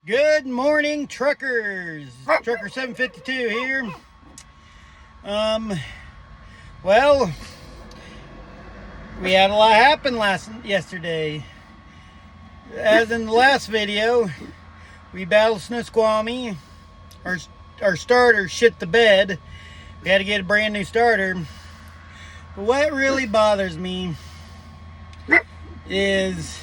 Good morning, truckers. Trucker 752 here. Well, we had a lot happen yesterday. As in the last video, we battled Snoqualmie. Our starter shit the bed. We had to get a brand new starter. But what really bothers me is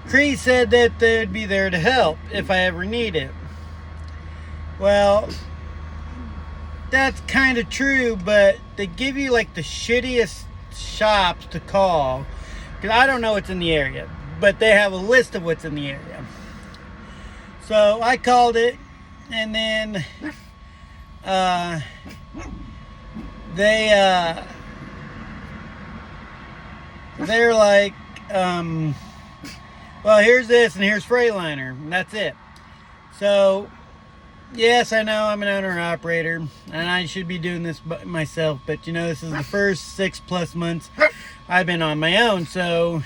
Cree said that they'd be there to help if I ever need it. Well, that's kind of true, but they give you like the shittiest shops to call, because I don't know what's in the area, but they have a list of what's in the area. So I called it, and then they're like, well, here's this and here's Freightliner, and that's it. So, yes, I know I'm an owner-operator, and I should be doing this myself, but you know, this is the first 6+ months I've been on my own, so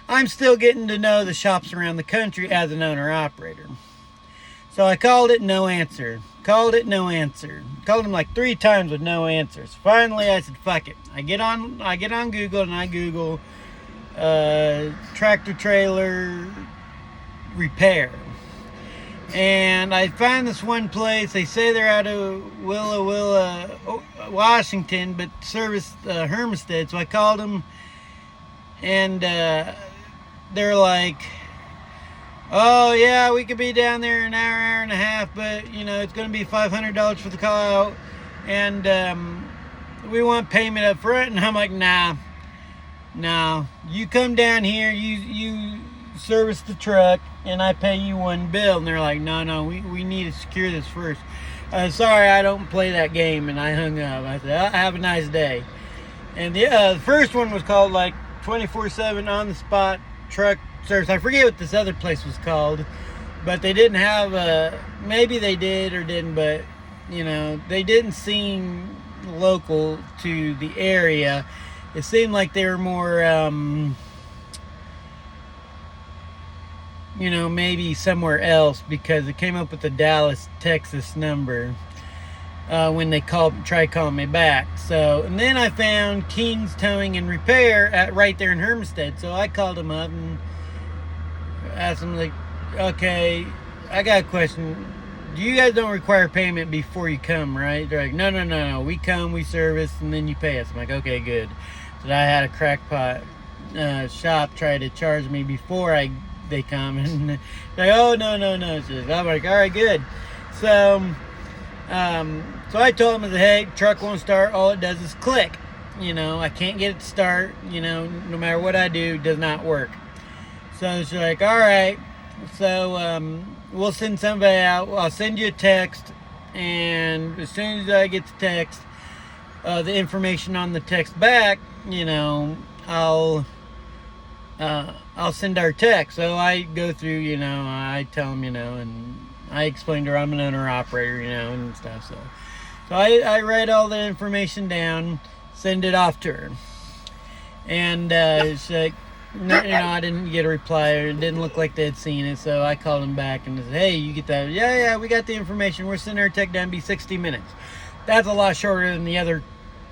I'm still getting to know the shops around the country as an owner-operator. So I called it, no answer. Called it, no answer. Called them like 3 times with no answers. Finally, I said, fuck it. I get on Google and I Google tractor trailer repair, and I found this one place. They say they're out of Willa, Washington, but service Hermisted. So I called them, and they're like, oh yeah, we could be down there in an hour and a half, but you know, it's going to be $500 for the call out, and we want payment up front. And I'm like, nah, you come down here, you service the truck, and I pay you one bill. And they're like, no, we need to secure this first. Sorry, I don't play that game. And I hung up. I said, have a nice day. And the first one was called like 24/7 on the spot truck service. I forget what this other place was called, but they didn't have maybe they did or didn't, but you know, they didn't seem local to the area. It seemed like they were more, you know, maybe somewhere else, because it came up with the Dallas, Texas number when they tried calling me back. So, and then I found King's Towing and Repair right there in Hermisted. So I called them up and asked them, like, okay, I got a question. You guys don't require payment before you come, right? They're like, no. We come, we service, and then you pay us. I'm like, okay, good. That I had a crackpot shop try to charge me before they come, and like, oh no. So I'm like, all right, good. So so I told them, hey, truck won't start. All it does is click. You know, I can't get it to start. You know, no matter what I do, it does not work. So she's like, all right. So we'll send somebody out. I'll send you a text, and as soon as I get the text, the information on the text back, you know, I'll send our text. So I go through, you know, I tell them, you know, and I explain to her I'm an owner-operator, you know, and stuff. So I write all the information down, send it off to her, and she's like, no, you know, I didn't get a reply, or it didn't look like they had seen it. So I called them back and said, hey, you get that? Yeah, we got the information. We're sending our tech down. Be 60 minutes. That's a lot shorter than the other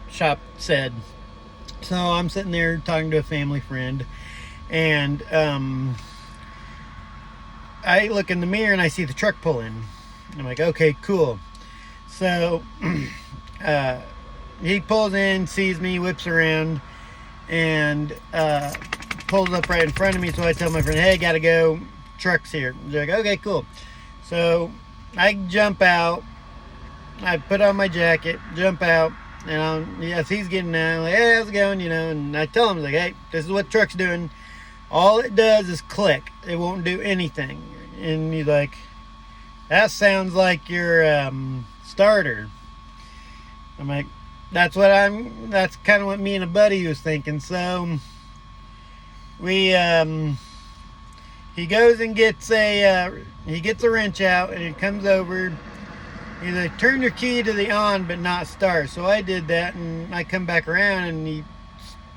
shop said. So I'm sitting there talking to a family friend, and I look in the mirror and I see the truck pull in. I'm like, okay, cool. So he pulls in, sees me, whips around, and pulls up right in front of me. So I tell my friend, hey, gotta go, truck's here. They're like, okay, cool. So I jump out, I put on my jacket, jump out, and yes, he's getting out. I'm like, hey, how's it going? You know, and I tell him, like, hey, this is what the truck's doing. All it does is click. It won't do anything. And he's like, that sounds like your starter. I'm like, that's kind of what me and a buddy was thinking. So we he goes and gets a wrench out, and it comes over. He's like, turn your key to the on but not start. So I did that, and I come back around, and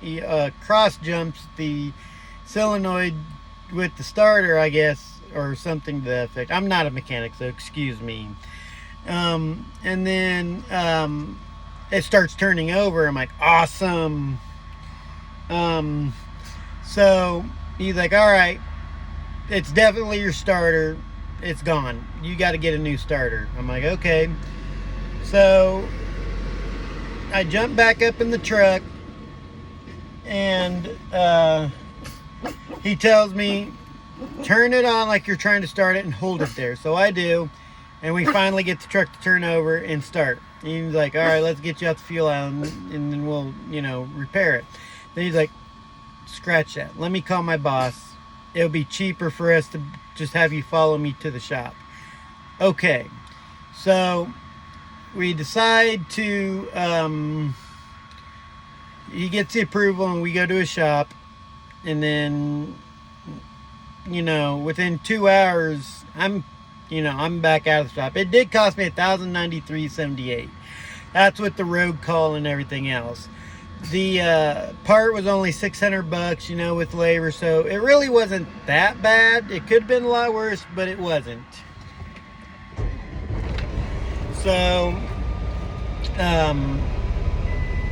he cross jumps the solenoid with the starter, I guess, or something to that effect. I'm not a mechanic, so excuse me. And then it starts turning over. I'm like, awesome. So he's like, all right, it's definitely your starter. It's gone. You got to get a new starter. I'm like, okay. So I jump back up in the truck, and he tells me, turn it on like you're trying to start it and hold it there. So I do, and we finally get the truck to turn over and start. And he's like, all right, let's get you out the fuel island, and then we'll, repair it. Then he's like, scratch that. Let me call my boss. It'll be cheaper for us to just have you follow me to the shop. Okay. So we decide to, he gets the approval and we go to a shop, and then, within 2 hours, I'm back out of the shop. It did cost me $1,093.78. That's with the road call and everything else. The part was only $600, with labor, so it really wasn't that bad. It could have been a lot worse, but it wasn't. So,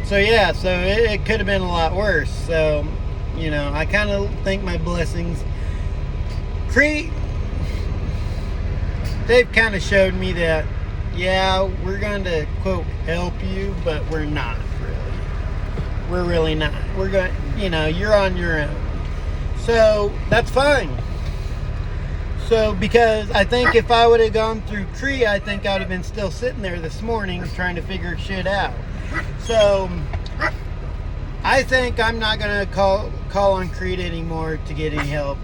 it could have been a lot worse. So, I kind of think my blessings. Crete, they've kind of showed me that, yeah, we're going to, quote, help you, but we're not really. We're really not. We're going, you're on your own. So, that's fine. So, because I think if I would have gone through Crete, I think I would have been still sitting there this morning trying to figure shit out. So, I think I'm not going to call on Crete anymore to get any help.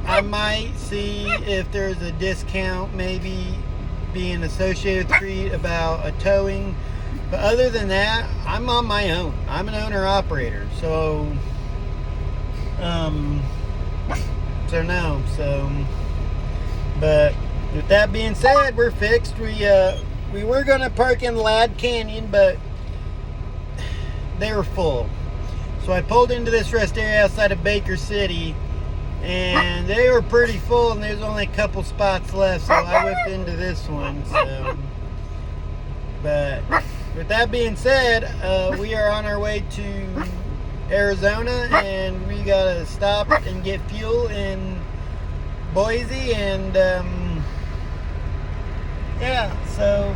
I might see if there's a discount, maybe being associated with Crete about a towing. But other than that, I'm on my own. I'm an owner-operator. So no. But with that being said, we're fixed. We were going to park in Ladd Canyon, but they were full. So I pulled into this rest area outside of Baker City, and they were pretty full, and there's only a couple spots left, so I whipped into this one. So, but with that being said, we are on our way to Arizona, and we gotta stop and get fuel in Boise, and so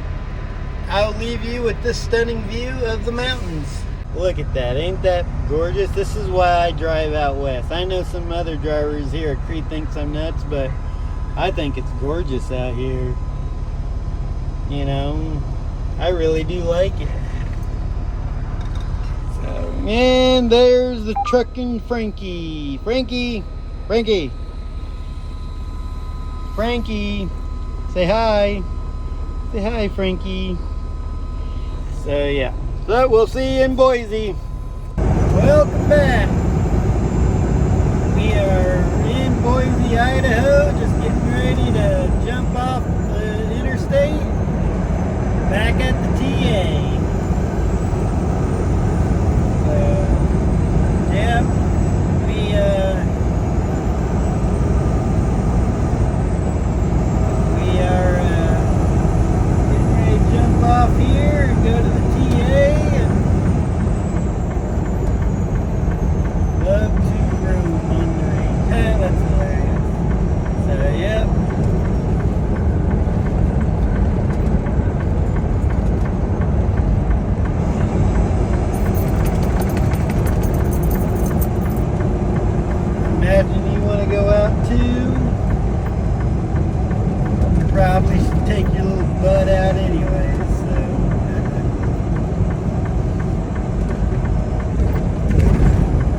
I'll leave you with this stunning view of the mountains. Look at that, ain't that gorgeous? This is why I drive out west. I know some other drivers here at Crete thinks I'm nuts, but I think it's gorgeous out here. I really do like it. So, and there's the trucking Frankie. Frankie, say hi. Say hi, Frankie. So, yeah. So, we'll see you in Boise. Welcome back. We are in Boise, Idaho, just getting ready to jump off the interstate. Back at the TA. So, yeah, we are getting ready to jump off here and go to the TA, and love to roam on the range. That's hilarious. So, yep. Imagine you want to go out too. You probably should take your little butt out anyway. So.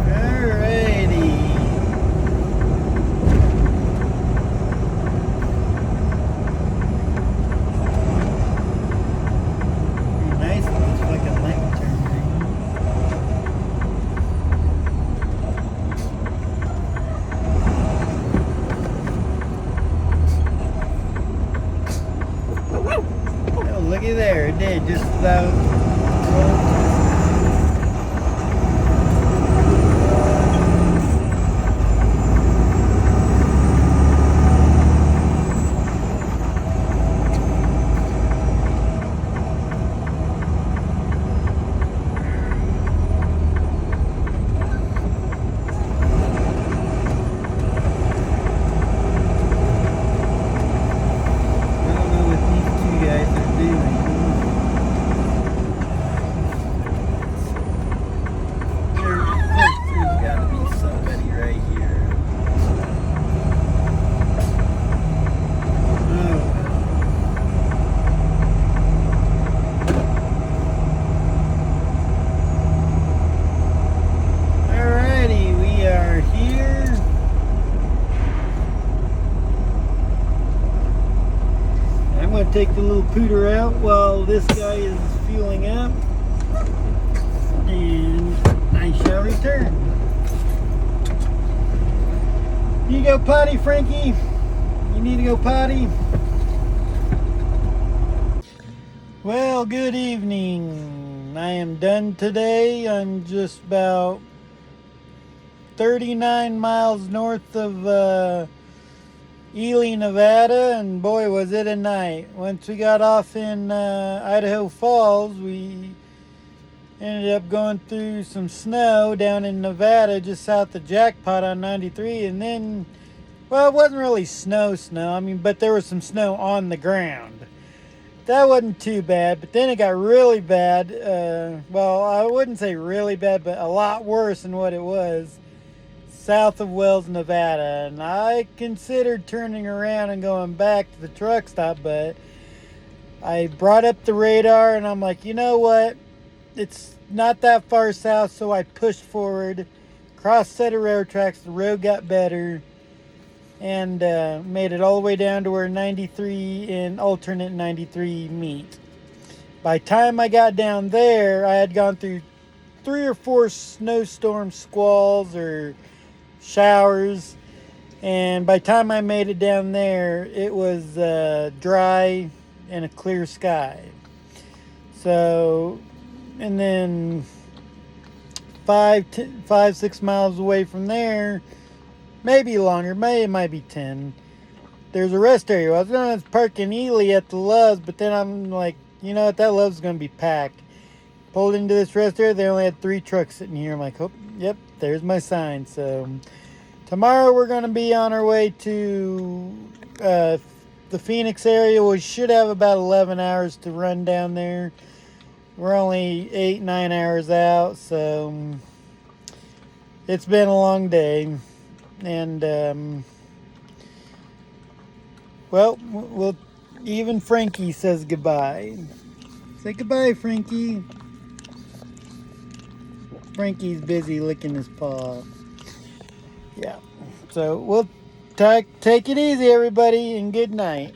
Alrighty. Nice with this fucking lantern thing. Looky there, it did just about roll. take the little pooter out while this guy is fueling up, and I shall return. You go potty, Frankie? You need to go potty? Well, good evening. I am done today. I'm just about 39 miles north of Ely, Nevada, and boy, was it a night. Once we got off in Idaho Falls, we ended up going through some snow down in Nevada, just south of Jackpot on 93, and then, well, it wasn't really snow, I mean, but there was some snow on the ground. That wasn't too bad, but then it got really bad. Well, I wouldn't say really bad, but a lot worse than what it was south of Wells, Nevada. And I considered turning around and going back to the truck stop, but I brought up the radar and I'm like, you know what? It's not that far south, so I pushed forward, crossed a set of railroad tracks, the road got better, and made it all the way down to where 93 and alternate 93 meet. By the time I got down there, I had gone through 3 or 4 snowstorm squalls or showers, and by the time I made it down there, it was dry and a clear sky. So, and then 5-6 miles away from there, maybe longer, it might be 10, there's a rest area. I was going to park in Ely at the Love's, but then I'm like, you know what, that Love's going to be packed. Pulled into this rest area, they only had 3 trucks sitting here. I'm like, oh, yep, there's my sign. So tomorrow we're going to be on our way to the Phoenix area. We should have about 11 hours to run down there. We're only 8-9 hours out, so it's been a long day. And, well, even Frankie says goodbye. Say goodbye, Frankie. Frankie's busy licking his paw. Yeah. So we'll take it easy, everybody, and good night.